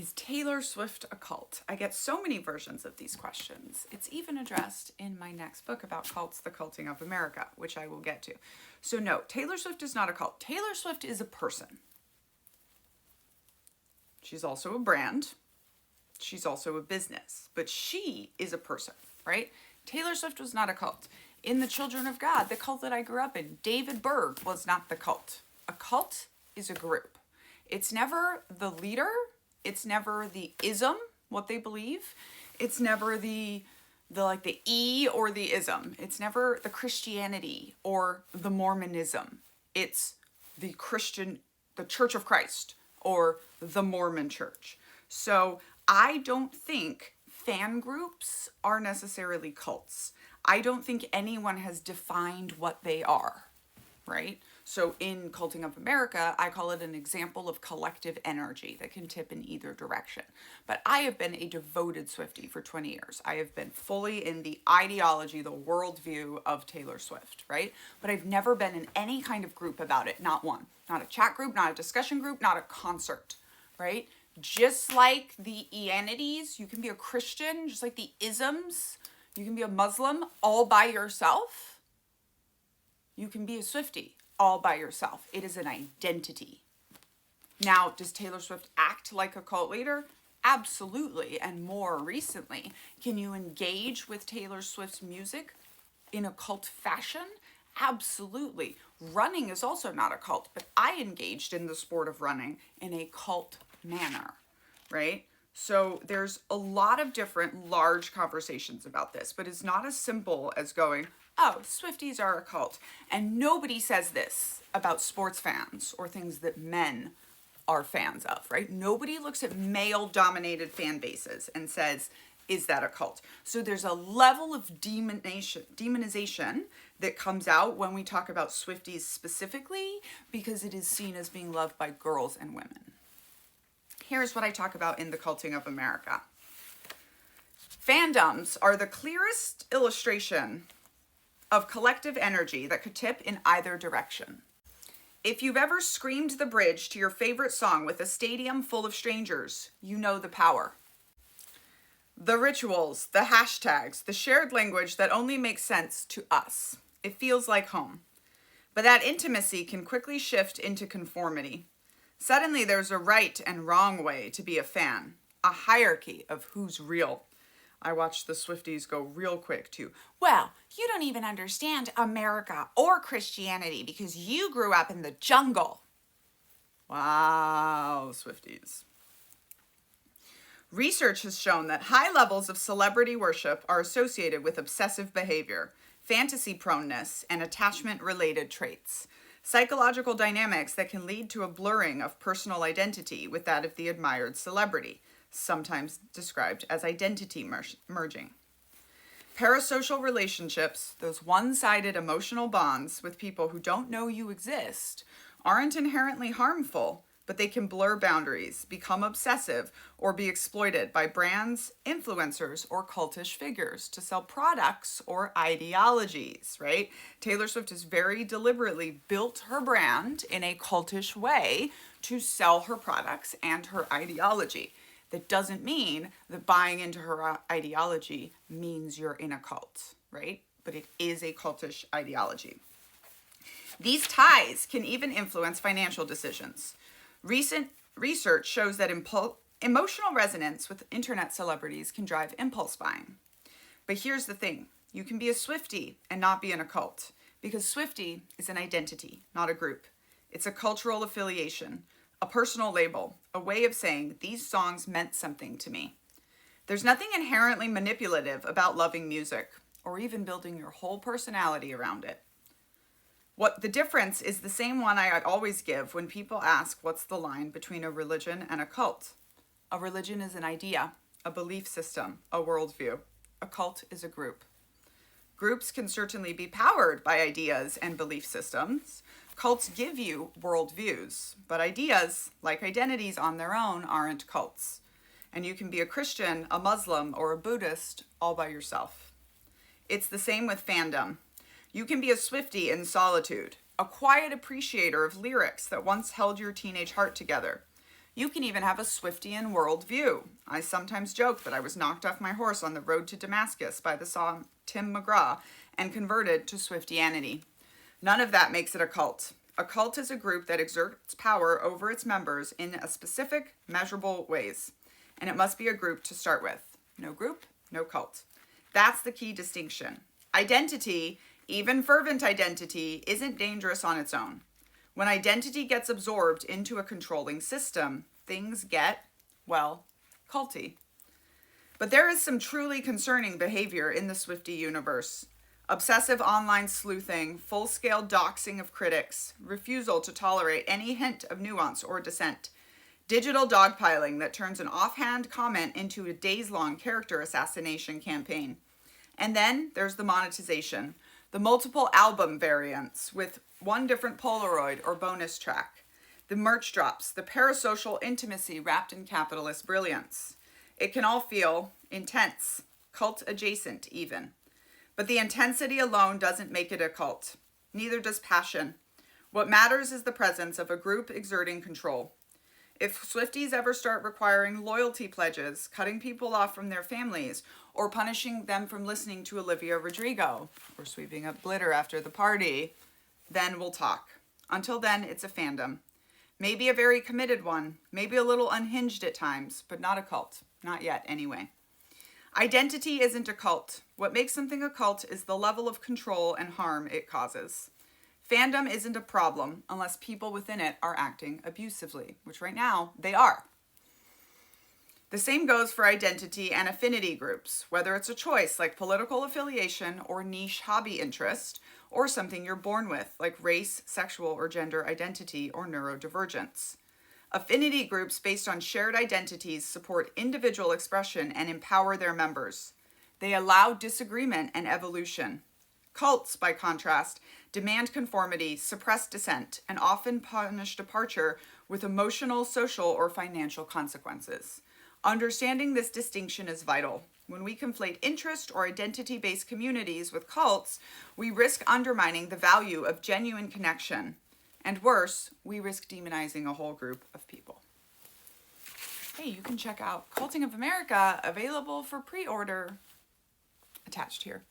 Is Taylor Swift a cult? I get so many versions of these questions. It's even addressed in my next book about cults, The Culting of America, which I will get to. So no, Taylor Swift is not a cult. Taylor Swift is a person. She's also a brand. She's also a business, but she is a person, right? Taylor Swift was not a cult. In the Children of God, the cult that I grew up in, David Berg was not the cult. A cult is a group. It's never the leader. It's never the ism, what they believe. It's never the E or the ism. It's never the Christianity or the Mormonism. It's the Church of Christ or the Mormon Church. So I don't think fan groups are necessarily cults. I don't think anyone has defined what they are, right? So in Culting of America, I call it an example of collective energy that can tip in either direction. But I have been a devoted Swiftie for 20 years. I have been fully in the ideology, the worldview of Taylor Swift, right? But I've never been in any kind of group about it, not one. Not a chat group, not a discussion group, not a concert, right? Just like the Ianities, you can be a Christian, just like the isms, you can be a Muslim all by yourself. You can be a Swiftie all by yourself. It is an identity. Now, does Taylor Swift act like a cult leader? Absolutely. And more recently, can you engage with Taylor Swift's music in a cult fashion? Absolutely. Running is also not a cult, but I engaged in the sport of running in a cult manner, right? So there's a lot of different large conversations about this, but it's not as simple as going, oh, Swifties are a cult. And nobody says this about sports fans or things that men are fans of, right? Nobody looks at male-dominated fan bases and says, is that a cult? So there's a level of demonization that comes out when we talk about Swifties specifically, because it is seen as being loved by girls and women. Here's what I talk about in The Culting of America. Fandoms are the clearest illustration of collective energy that could tip in either direction. If you've ever screamed the bridge to your favorite song with a stadium full of strangers, you know the power. The rituals, the hashtags, the shared language that only makes sense to us. It feels like home. But that intimacy can quickly shift into conformity. Suddenly there's a right and wrong way to be a fan, a hierarchy of who's real. I watched the Swifties go real quick to, well, you don't even understand America or Christianity because you grew up in the jungle. Wow, Swifties. Research has shown that high levels of celebrity worship are associated with obsessive behavior, fantasy proneness, and attachment-related traits. Psychological dynamics that can lead to a blurring of personal identity with that of the admired celebrity, sometimes described as identity merging. Parasocial relationships, those one-sided emotional bonds with people who don't know you exist, aren't inherently harmful, but they can blur boundaries, become obsessive, or be exploited by brands, influencers, or cultish figures to sell products or ideologies, right? Taylor Swift has very deliberately built her brand in a cultish way to sell her products and her ideology. That doesn't mean that buying into her ideology means you're in a cult, right? But it is a cultish ideology. These ties can even influence financial decisions. Recent research shows that emotional resonance with internet celebrities can drive impulse buying. But here's the thing. You can be a Swiftie and not be in a cult, because Swiftie is an identity, not a group. It's a cultural affiliation, a personal label, a way of saying these songs meant something to me. There's nothing inherently manipulative about loving music, or even building your whole personality around it. What the difference is the same one I always give when people ask what's the line between a religion and a cult. A religion is an idea, a belief system, a worldview. A cult is a group. Groups can certainly be powered by ideas and belief systems. Cults give you worldviews, but ideas, like identities on their own, aren't cults. And you can be a Christian, a Muslim, or a Buddhist all by yourself. It's the same with fandom. You can be a Swiftie in solitude, a quiet appreciator of lyrics that once held your teenage heart together. You can even have a Swiftian worldview. I sometimes joke that I was knocked off my horse on the road to Damascus by the song Tim McGraw and converted to Swiftianity. None of that makes it a cult. A cult is a group that exerts power over its members in a specific, measurable ways. And it must be a group to start with. No group, no cult. That's the key distinction. Identity, even fervent identity, isn't dangerous on its own. When identity gets absorbed into a controlling system, things get, well, culty. But there is some truly concerning behavior in the Swiftie universe. Obsessive online sleuthing, full-scale doxing of critics, refusal to tolerate any hint of nuance or dissent, digital dogpiling that turns an offhand comment into a days-long character assassination campaign. And then there's the monetization, the multiple album variants with one different Polaroid or bonus track, the merch drops, the parasocial intimacy wrapped in capitalist brilliance. It can all feel intense, cult adjacent even. But the intensity alone doesn't make it a cult. Neither does passion. What matters is the presence of a group exerting control. If Swifties ever start requiring loyalty pledges, cutting people off from their families, or punishing them from listening to Olivia Rodrigo, or sweeping up glitter after the party, then we'll talk. Until then, it's a fandom. Maybe a very committed one, maybe a little unhinged at times, but not a cult. Not yet, anyway. Identity isn't a cult. What makes something a cult is the level of control and harm it causes. Fandom isn't a problem unless people within it are acting abusively, which right now they are. The same goes for identity and affinity groups, whether it's a choice like political affiliation or niche hobby interest, or something you're born with like race, sexual or gender identity, or neurodivergence. Affinity groups based on shared identities support individual expression and empower their members. They allow disagreement and evolution. Cults, by contrast, demand conformity, suppress dissent, and often punish departure with emotional, social, or financial consequences. Understanding this distinction is vital. When we conflate interest or identity-based communities with cults, we risk undermining the value of genuine connection. And worse, we risk demonizing a whole group of people. Hey, you can check out Culting of America, available for pre-order, attached here.